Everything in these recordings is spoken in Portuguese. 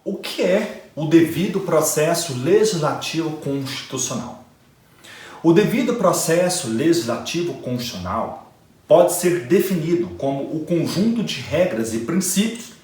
O que é o devido processo legislativo constitucional? O devido processo legislativo constitucional pode ser definido como o conjunto de regras e princípios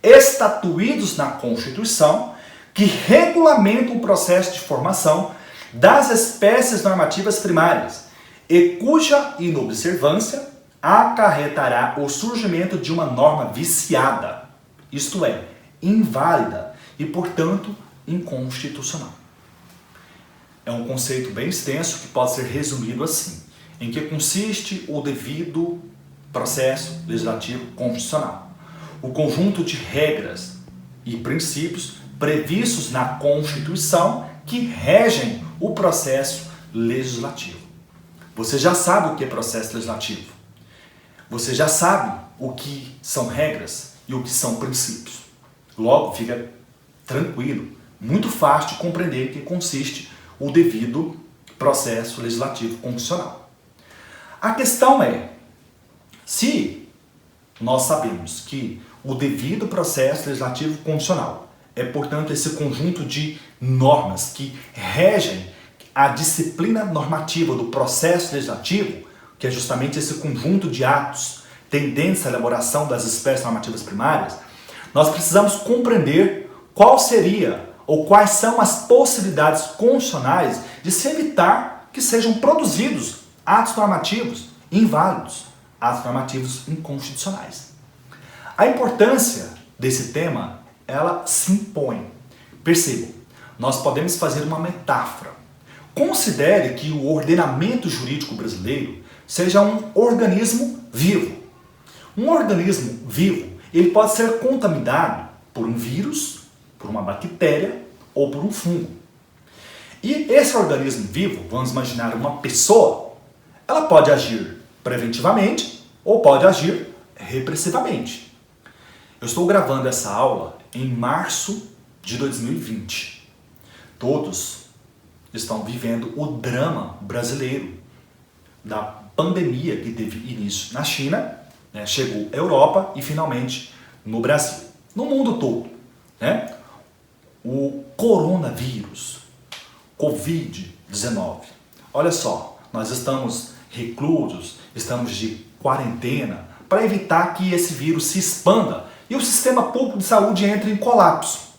estatuídos na Constituição que regulamentam o processo de formação das espécies normativas primárias e cuja inobservância acarretará o surgimento de uma norma viciada, isto é, inválida e, portanto, inconstitucional. É um conceito bem extenso que pode ser resumido assim: em que consiste o devido processo legislativo constitucional? O conjunto de regras e princípios previstos na Constituição que regem o processo legislativo. Você já sabe o que é processo legislativo. Você já sabe o que são regras e o que são princípios. Logo, fica tranquilo, muito fácil de compreender em que consiste o devido processo legislativo constitucional. A questão é, se nós sabemos que o devido processo legislativo constitucional é, portanto, esse conjunto de normas que regem a disciplina normativa do processo legislativo, que é justamente esse conjunto de atos tendentes à elaboração das espécies normativas primárias, nós precisamos compreender qual seria ou quais são as possibilidades constitucionais de se evitar que sejam produzidos atos normativos inválidos, atos normativos inconstitucionais. A importância desse tema, ela se impõe. Percebam, nós podemos fazer uma metáfora. Considere que o ordenamento jurídico brasileiro seja um organismo vivo. Um organismo vivo, ele pode ser contaminado por um vírus, por uma bactéria ou por um fungo. E esse organismo vivo, vamos imaginar uma pessoa, ela pode agir preventivamente ou pode agir repressivamente. Eu estou gravando essa aula em março de 2020. Todos estão vivendo o drama brasileiro da pandemia que teve início na China, chegou à Europa e finalmente no Brasil. No mundo todo, o coronavírus, Covid-19. Olha só, nós estamos reclusos, estamos de quarentena para evitar que esse vírus se expanda e o sistema público de saúde entre em colapso.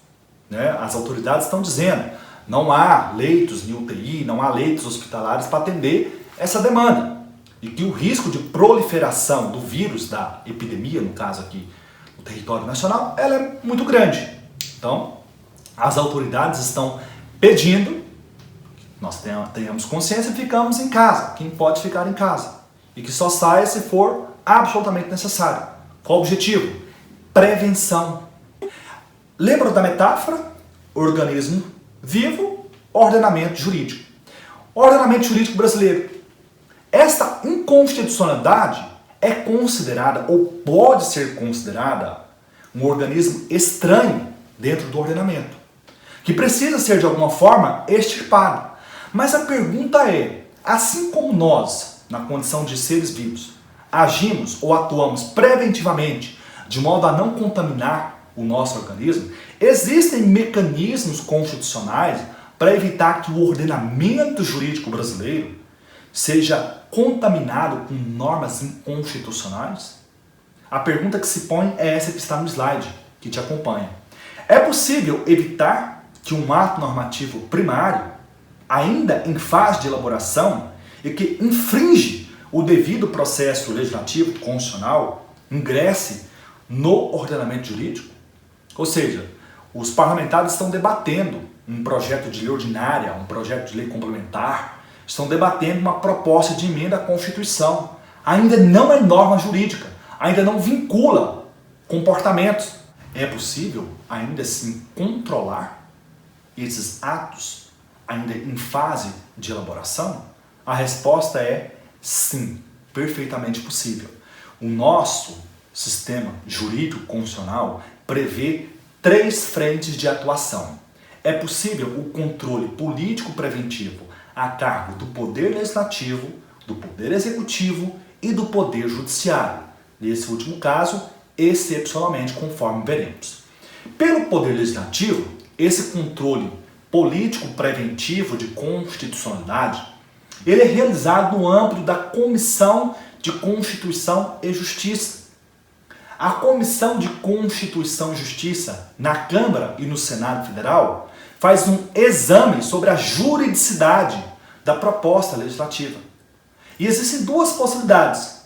As autoridades estão dizendo, não há leitos em UTI, não há leitos hospitalares para atender essa demanda. E que o risco de proliferação do vírus, da epidemia, no caso aqui, no território nacional, ela é muito grande. Então, as autoridades estão pedindo que nós tenhamos consciência e ficamos em casa, quem pode ficar em casa. E que só saia se for absolutamente necessário. Qual o objetivo? Prevenção. Lembram da metáfora? Organismo vivo, ordenamento jurídico. Ordenamento jurídico brasileiro. Esta inconstitucionalidade é considerada, ou pode ser considerada, um organismo estranho dentro do ordenamento, que precisa ser de alguma forma extirpado. Mas a pergunta é, assim como nós, na condição de seres vivos, agimos ou atuamos preventivamente de modo a não contaminar o nosso organismo, existem mecanismos constitucionais para evitar que o ordenamento jurídico brasileiro seja contaminado com normas inconstitucionais? A pergunta que se põe é essa que está no slide, que te acompanha. É possível evitar que um ato normativo primário, ainda em fase de elaboração, e que infringe o devido processo legislativo constitucional, ingresse no ordenamento jurídico? Ou seja, os parlamentares estão debatendo um projeto de lei ordinária, um projeto de lei complementar, estão debatendo uma proposta de emenda à Constituição. Ainda não é norma jurídica, ainda não vincula comportamentos. É possível, ainda assim, controlar esses atos, ainda em fase de elaboração? A resposta é sim, perfeitamente possível. O nosso sistema jurídico constitucional prevê 3 frentes de atuação. É possível o controle político preventivo a cargo do Poder Legislativo, do Poder Executivo e do Poder Judiciário. Nesse último caso, excepcionalmente, conforme veremos. Pelo Poder Legislativo, esse controle político preventivo de constitucionalidade, ele é realizado no âmbito da Comissão de Constituição e Justiça. A Comissão de Constituição e Justiça, na Câmara e no Senado Federal, faz um exame sobre a juridicidade da proposta legislativa. E existem duas possibilidades.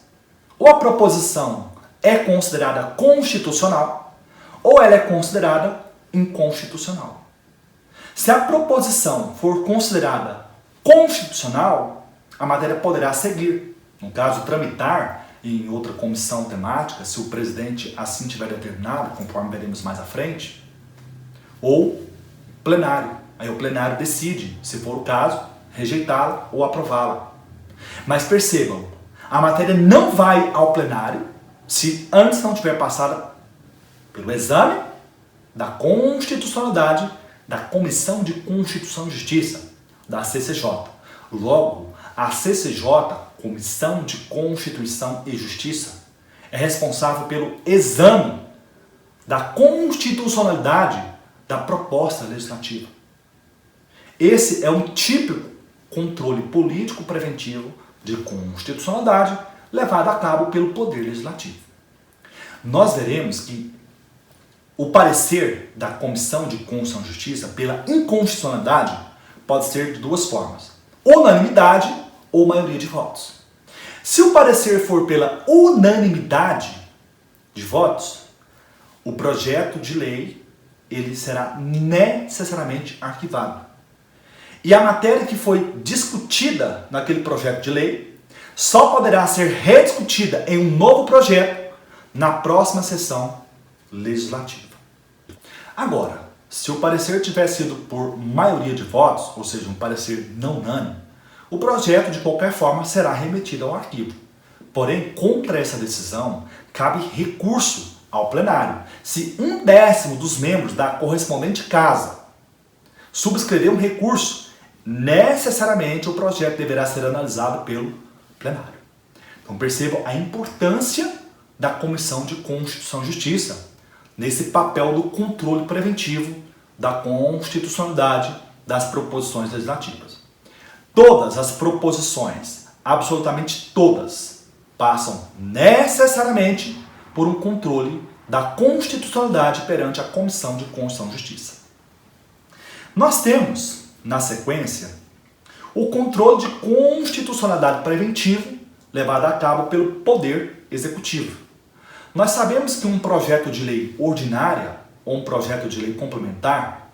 Ou a proposição é considerada constitucional, ou ela é considerada inconstitucional. Se a proposição for considerada constitucional, a matéria poderá seguir. No caso, tramitar em outra comissão temática, se o presidente assim tiver determinado, conforme veremos mais à frente, ou plenário. Aí o plenário decide, se for o caso, rejeitá-la ou aprová-la. Mas percebam, a matéria não vai ao plenário se antes não tiver passada pelo exame da constitucionalidade da Comissão de Constituição e Justiça, da CCJ. Logo, a CCJ, Comissão de Constituição e Justiça, é responsável pelo exame da constitucionalidade da proposta legislativa. Esse é um típico controle político preventivo de constitucionalidade levado a cabo pelo Poder Legislativo. Nós veremos que o parecer da Comissão de Constituição e Justiça pela inconstitucionalidade pode ser de duas formas: unanimidade ou maioria de votos. Se o parecer for pela unanimidade de votos, o projeto de lei ele será necessariamente arquivado. E a matéria que foi discutida naquele projeto de lei só poderá ser rediscutida em um novo projeto na próxima sessão legislativa. Agora, se o parecer tiver sido por maioria de votos, ou seja, um parecer não unânime, o projeto de qualquer forma será remetido ao arquivo. Porém, contra essa decisão, cabe recurso ao plenário. Se 1/10 dos membros da correspondente casa subscrever um recurso, necessariamente o projeto deverá ser analisado pelo plenário. Então percebam a importância da Comissão de Constituição e Justiça nesse papel do controle preventivo da constitucionalidade das proposições legislativas. Todas as proposições, absolutamente todas, passam necessariamente por um controle da constitucionalidade perante a Comissão de Constituição e Justiça. Nós temos, na sequência, o controle de constitucionalidade preventivo levado a cabo pelo Poder Executivo. Nós sabemos que um projeto de lei ordinária ou um projeto de lei complementar,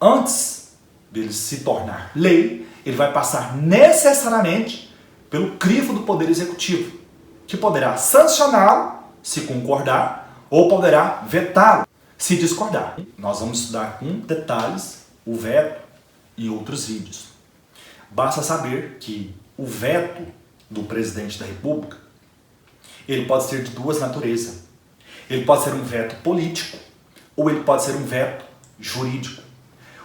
antes dele se tornar lei, ele vai passar necessariamente pelo crivo do Poder Executivo, que poderá sancioná-lo se concordar ou poderá vetá-lo se discordar. Nós vamos estudar com detalhes o veto e outros vídeos. Basta saber que o veto do presidente da República, ele pode ser de duas naturezas. Ele pode ser um veto político ou ele pode ser um veto jurídico.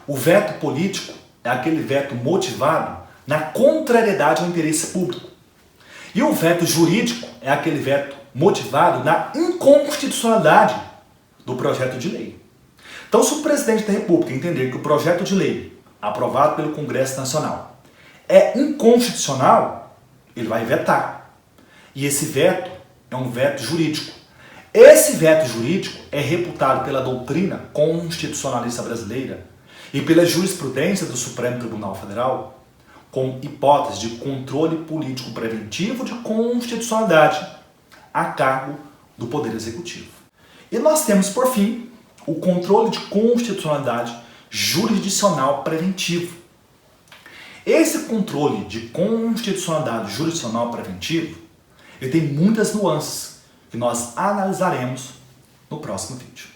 O veto político é aquele veto motivado na contrariedade ao interesse público. E o veto jurídico é aquele veto motivado na inconstitucionalidade do projeto de lei. Então, se o presidente da República entender que o projeto de lei aprovado pelo Congresso Nacional é inconstitucional, ele vai vetar. E esse veto é um veto jurídico. Esse veto jurídico é reputado pela doutrina constitucionalista brasileira e pela jurisprudência do Supremo Tribunal Federal como hipótese de controle político preventivo de constitucionalidade a cargo do Poder Executivo. E nós temos, por fim, o controle de constitucionalidade jurisdicional preventivo. Esse controle de constitucionalidade jurisdicional preventivo, ele tem muitas nuances que nós analisaremos no próximo vídeo.